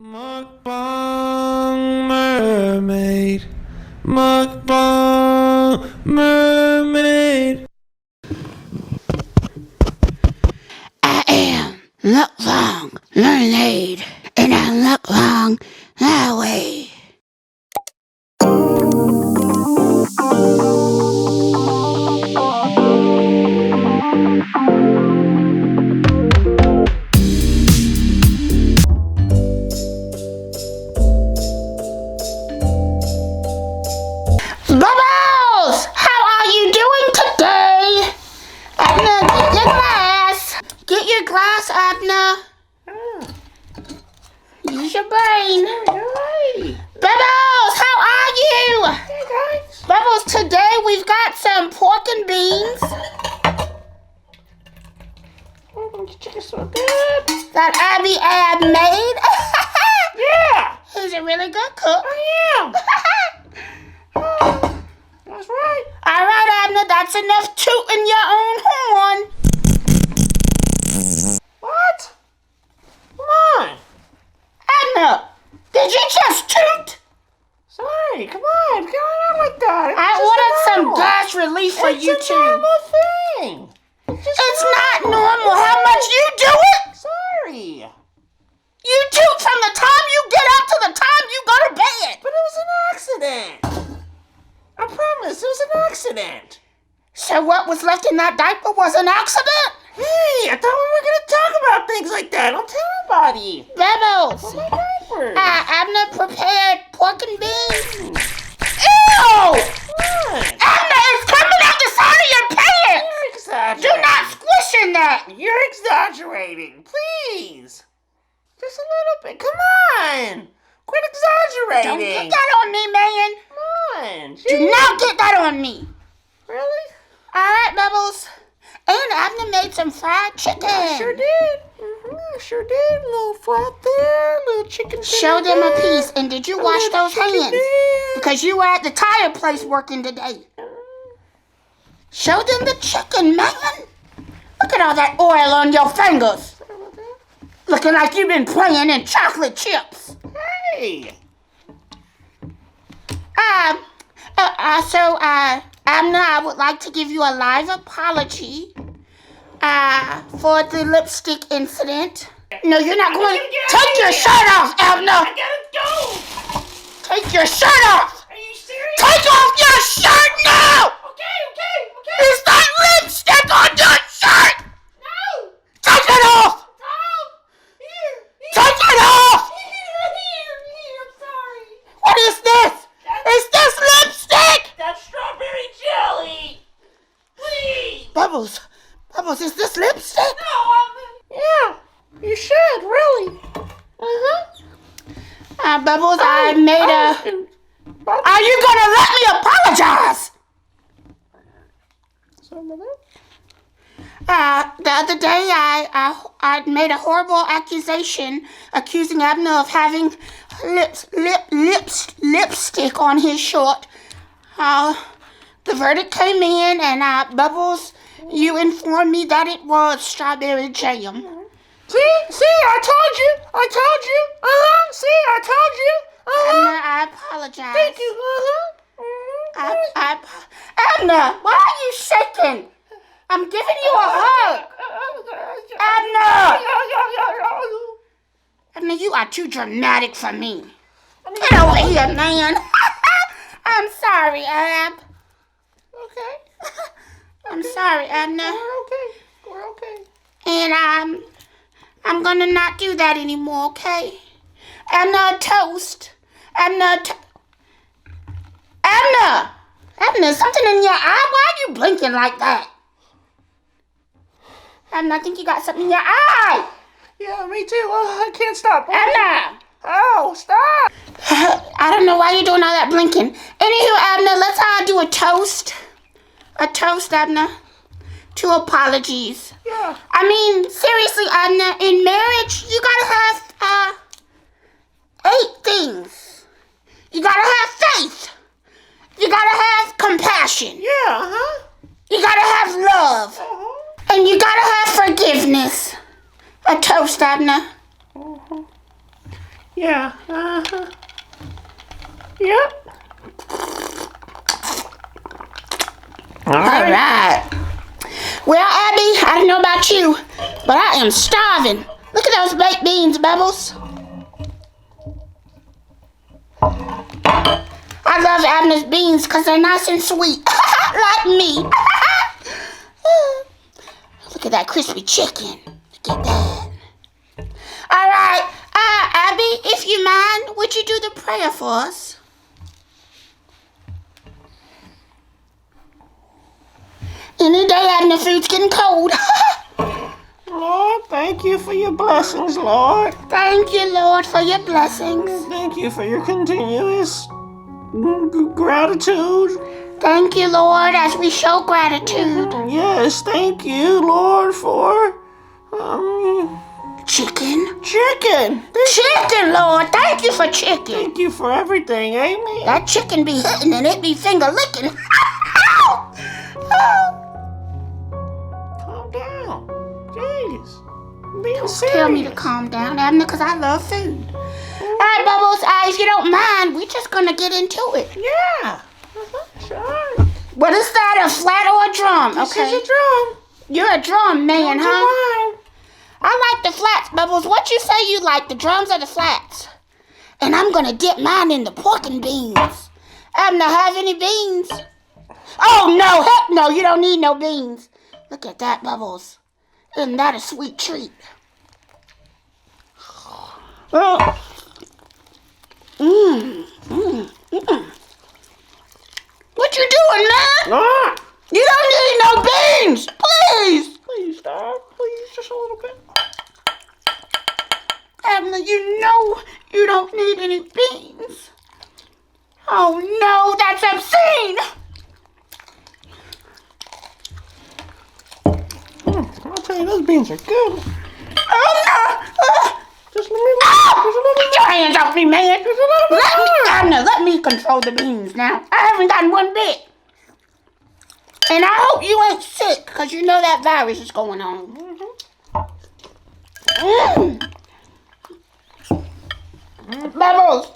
Mukbang Mermaid. Mukbang Mermaid. I am Mukbang Mermaid, and I mukbang that way. Bubbles! How are you doing today? Abner, get your glass. Get your glass, Abner. Use your brain. Bubbles, how are you? Hey guys. Bubbles, today we've got some pork and beans. Chicken so good. That Ab made. Yeah. He's a really good cook. I am. That's right. All right, Abner, that's enough tooting your own horn. What? Come on. Abner, did you just toot? Sorry. Come on. What's going on like that? I ordered some gas relief for you It's a two. normal thing. It's not normal how much you do it. Sorry. You toot from the time you get up to the time you go to bed. But it was an accident. I promise. It was an accident. So what was left in that diaper was an accident? Hey, I thought we were going to talk about things like that. Don't tell anybody. Bubbles, My diapers. Abner prepared pork and beans. Ew! What? Abner, it's coming out the side of your pants. You're exaggerating. Do not squish in that. You're exaggerating. Please. Just a little bit. Come on. Quit exaggerating. Don't get that on me, man. Come on. Do not get that on me. Really? All right, Bubbles. And Abner made some fried chicken. I sure did. I sure did. A little flat there. A little chicken. Show them a piece. And did you wash those hands? There. Because you were at the tire place working today. Show them the chicken, man. Look at all that oil on your fingers. Looking like you've been playing in chocolate chips. Hey. Abner, I would like to give you a live apology for the lipstick incident. No, you're not going to. Take your shirt off, Abner. I gotta go. Take your shirt off. Are you serious? Take off your shirt now. Okay. Is that lipstick on your shirt? No. Take it off. Here. Take it off. Here. I'm sorry. What is this? Is this lipstick? That's strawberry jelly. Please. Bubbles, is this lipstick? No, yeah, you should, really. Bubbles, I made a... Are you gonna let me apologize? The other day, I made a horrible accusation accusing Abner of having lipstick on his shirt. The verdict came in, and Bubbles, you informed me that it was strawberry jam. See, I told you. See, I told you. Abner, I apologize. Thank you. Abner, why are you shaking? I'm giving you a hug. Abner, you are too dramatic for me. Get over here, man. I'm sorry, Ab. Okay. I'm sorry, Abner. We're okay. And I'm gonna not do that anymore, okay? Abner, toast. Abner, something in your eye? Why are you blinking like that? Abner, I think you got something in your eye. Yeah, me too. I can't stop. Abner. Oh, stop. I don't know why you're doing all that blinking. Anywho, Abner, let's do a toast. A toast, Abner, to apologies. Yeah. I mean, seriously, Abner, in marriage, you gotta have 8 things. You gotta have faith. You gotta have compassion. Yeah, You gotta have love. And you gotta have forgiveness. A toast, Abner. Yeah. Uh-huh. Yep. All right. Well, Abby, I don't know about you, but I am starving. Look at those baked beans, Bubbles. I love Abner's beans because they're nice and sweet, like me. Look at that crispy chicken. Look at that. All right. Abby, if you mind, would you do the prayer for us? Any day having the food's getting cold. Lord, thank you for your blessings, Lord. Thank you, Lord, for your blessings. Thank you for your continuous gratitude. Thank you, Lord, as we show gratitude. Yes, thank you, Lord, for Chicken. chicken. Chicken, Lord. Thank you for chicken. Thank you for everything, amen. That chicken be hitting and it be finger licking. Calm down. Jeez. I'm being serious. Tell me to calm down, Abner, because I love food. All right, Bubbles, if you don't mind, we're just going to get into it. Yeah. Sure. What is that, a flat or a drum? This is a drum. You're a drum man, huh? Mine. I like the flats, Bubbles. What you say you like, the drums or the flats? And I'm going to dip mine in the pork and beans. Abner, have any beans? Oh, no, heck no, you don't need no beans. Look at that, Bubbles. Isn't that a sweet treat? What you doing, man? You don't need no beans, please. Please, Dad. Please, just a little bit. Abner, you know you don't need any beans. Oh, no, that's obscene. I'll tell you, those beans are good. Oh, no. Just let me Get your hands off me, man. Abner, let me control the beans now. I haven't gotten one bit. And I hope you ain't sick, because you know that virus is going on. Bubbles,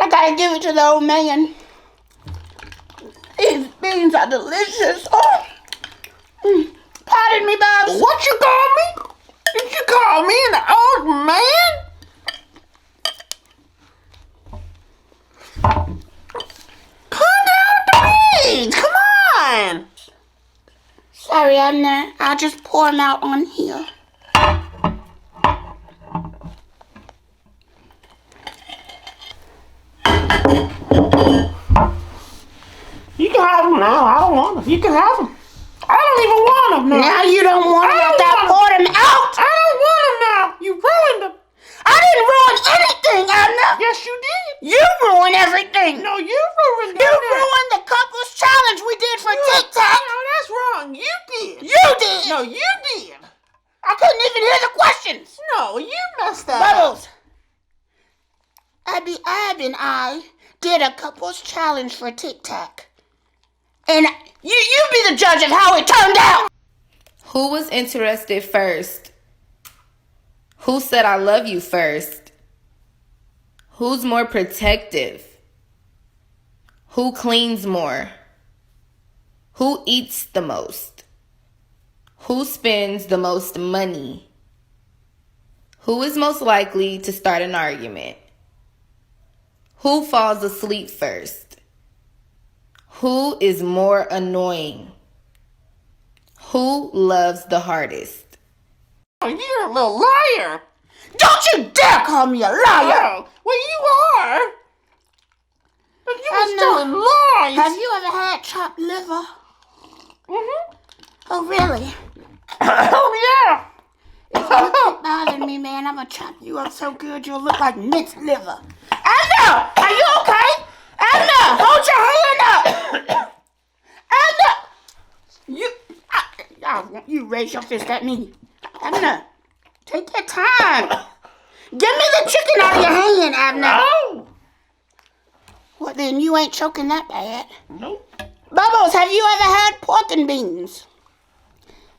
I gotta give it to the old man. These beans are delicious. Oh. Pardon me, Bubs. What you call me? Did you call me an old man? Calm down, please. Come on. Sorry, Abner. I'll just pour them out on here. You can have them now. I don't want them. You can have them. I don't even want them now. Now you don't want them after I poured them out. I don't want them now. You ruined them. I didn't ruin anything, Abner. Yes, you did. You ruined everything. No, you ruined them. You ruined the couples challenge we did for TikTok. No, that's wrong. You did. You did. No, you did. I couldn't even hear the questions. No, you messed that Bubbles. Ab and I did a couples challenge for TikTok. And you be the judge of how it turned out. Who was interested first? Who said I love you first? Who's more protective? Who cleans more? Who eats the most? Who spends the most money? Who is most likely to start an argument? Who falls asleep first? Who is more annoying? Who loves the hardest? Oh, you're a little liar. Don't you dare call me a liar. Oh, well, you are. But you were telling lies. Have you ever had chopped liver? Mm-hmm. Oh, really? Oh, yeah. If you keep bothering me, man, I'm going to chop you up so good you'll look like minced liver. Anna, are you okay? Anna, hold your hand up. Anna, you raise your fist at me. Anna, take your time. Give me the chicken out of your hand, Abner. No. Well, then you ain't choking that bad. Nope. Bubbles, have you ever had pork and beans?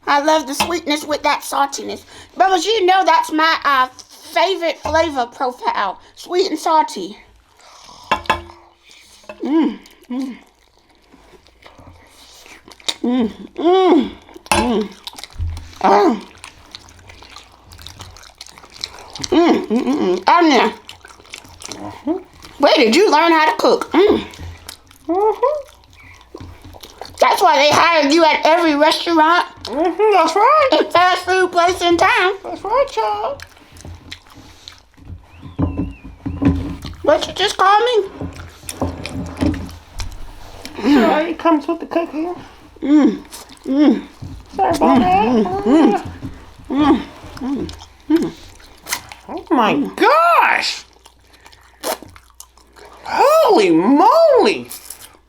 I love the sweetness with that saltiness. Bubbles, you know that's my favorite flavor profile, sweet and salty. Mmm. Mmm. Mmm. Mmm. Mmm. Anya, where did you learn how to cook? That's why they hired you at every restaurant. That's right. And fast food place in town. That's right, child. What you just call me? Sorry, it comes with the cooking. Sorry about that. Oh my gosh! Holy moly!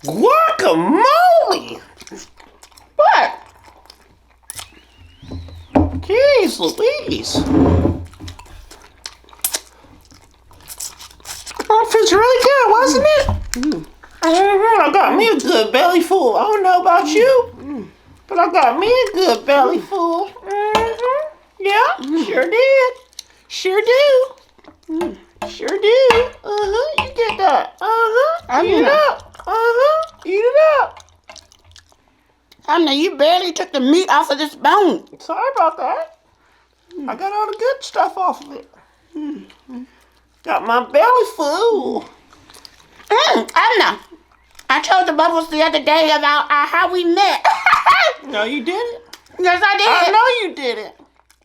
Guacamole! What? Jeez Louise! That feels really good, wasn't it? I got me a good belly full. I don't know about you, but I got me a good belly full. Yeah, sure did. Sure do. Sure do. You get that. Eat it up. Eat it up. Anya, you barely took the meat off of this bone. Sorry about that. I got all the good stuff off of it. Got my belly full. Anya, I told the Bubbles the other day about how we met. No, you didn't. Yes, I did. I know you didn't.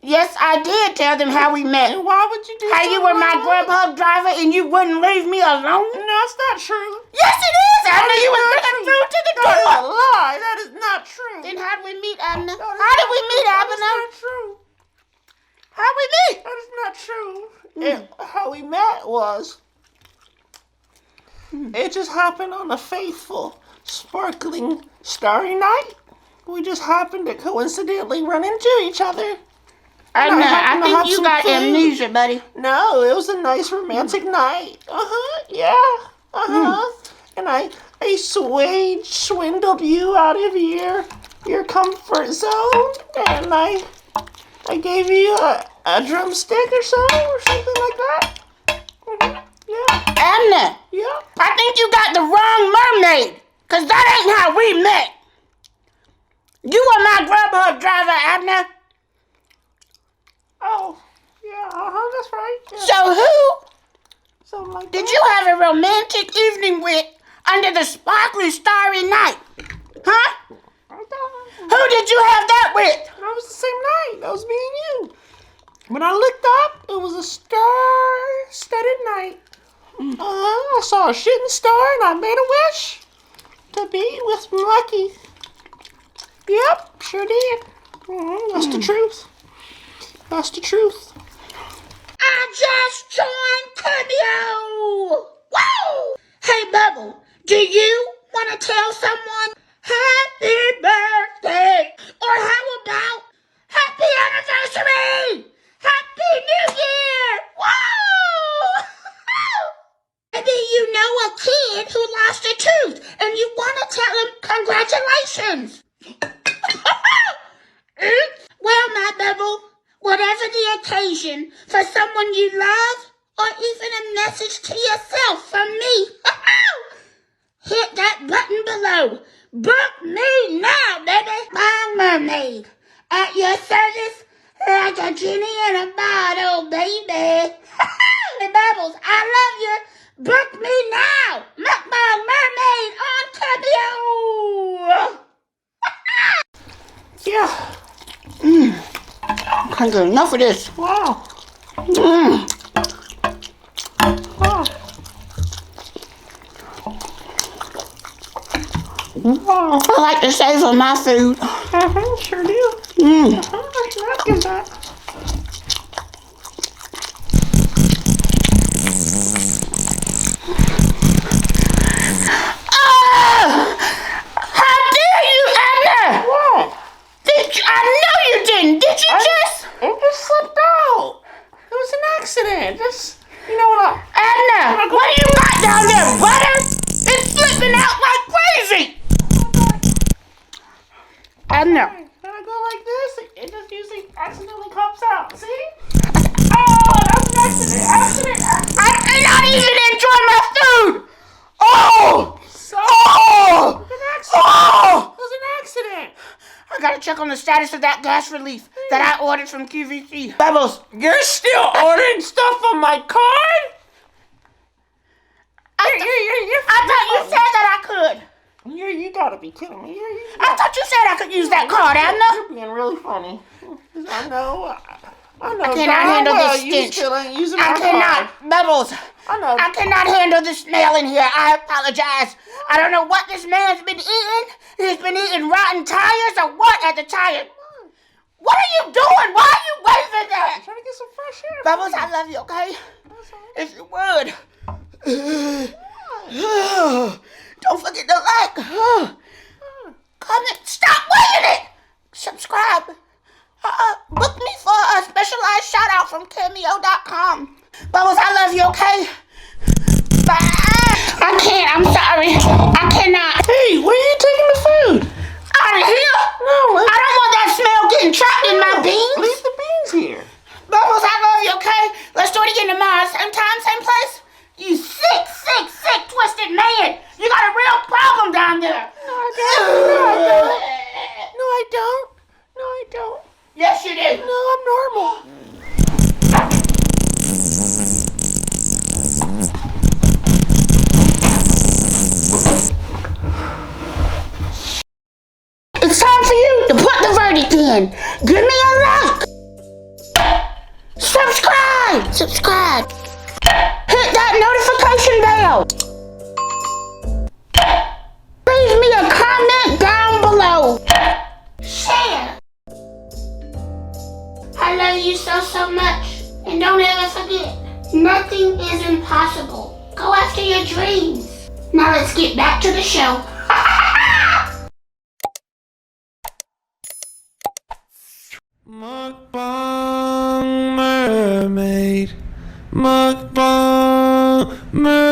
Yes, I did tell them how we met. And why would you do How you were my Grubhub driver and you wouldn't leave me alone? No, it's not true. Yes, it is. Anya, you were bringing food to the That is a door. lie. That is not true. Then how did we meet, Anya? That is How did not we true. meet, That is Anya? not true. How did we meet? That is not true. And how we met was, it just happened on a faithful, sparkling, starry night. We just happened to coincidentally run into each other. Anya, happened I to have think you some got food. amnesia, buddy. No, it was a nice romantic night. Yeah. And I swindled you out of your comfort zone, and I gave you a drumstick or so, or something like that. Yeah. Anya, Yeah. I think you got the wrong mermaid, because that ain't how we met. You were my Grubhub driver, Anya. Oh, yeah. That's right. Yeah. So who Something like did that. you have a romantic evening with under the sparkly starry night? Huh? Who did you have that with? That was the same night. That was me and you. When I looked up, it was a star-studded night. I saw a shooting star and I made a wish to be with Lucky. Yep, sure did. That's the truth. That's the truth. I just joined Cameo. Woo! Hey, Bubble, do you want to tell someone happy birthday? Or how about happy anniversary? Happy New Year! Woo! Maybe you know a kid who lost a tooth and you want to tell him congratulations. Well, my Bubble, whatever the occasion, for someone you love, or even a message to yourself from me, hit that button below. Book me now, baby. Mukbang Mermaid, at your service like a genie in a bottle, baby. Hey, Bubbles, I love you. Book me now. Mukbang Mermaid on Cameo. Yeah. I can't get enough of this. Wow. Wow. I like to savor my food. Sure do. Not good that. How dare you, Anna? What? I know you didn't. Did you just? It just slipped out. It was an accident. Just, you know what? Anna, what do you got down there, butter? It's slipping out like crazy. Anna. When I go like this, it just usually accidentally comes out. See? Oh, that's Accident. I cannot even enjoy my food. Oh! Oh! Oh! It was an accident. I gotta check on the status of that gas relief that I ordered from QVC. Bubbles, You're still ordering stuff on my card? I thought you said that I could. You gotta be kidding me. I thought you said I could use that card, Abner. You're being really funny. I know. I cannot handle this You stench. still ain't using I my cannot, card. Bubbles. I know. I cannot handle this smell in here. I apologize. I don't know what this man's been eating. He's been eating rotten tires or what at the tire. What are you doing? Why are you waving that? I'm trying to get some fresh air. Bubbles, I love you, okay? If you would. Don't forget to like. Comment. Stop waving it. Subscribe. Book me for a specialized shout out from cameo.com. Bubbles, I love you, okay? Bye. I can't. I'm sorry. I cannot. Hey, where are you taking the food? Out of here. No, I don't want that smell getting trapped in my beans. leave the beans here. Bubbles, I love you, okay? Let's do it again tomorrow. Same time, same place. You sick, twisted man. You got a real problem down there. No, I don't. No, I don't. Yes, you do. No, I'm normal. It's time for you to put the verdict in. Give me a like. Subscribe. Hit that notification bell. Leave me a comment down below. Share. I love you so much. And don't ever forget, nothing is impossible. Go after your dreams. Now let's get back to the show. Mukbang Mermaid. Mukbang Mermaid.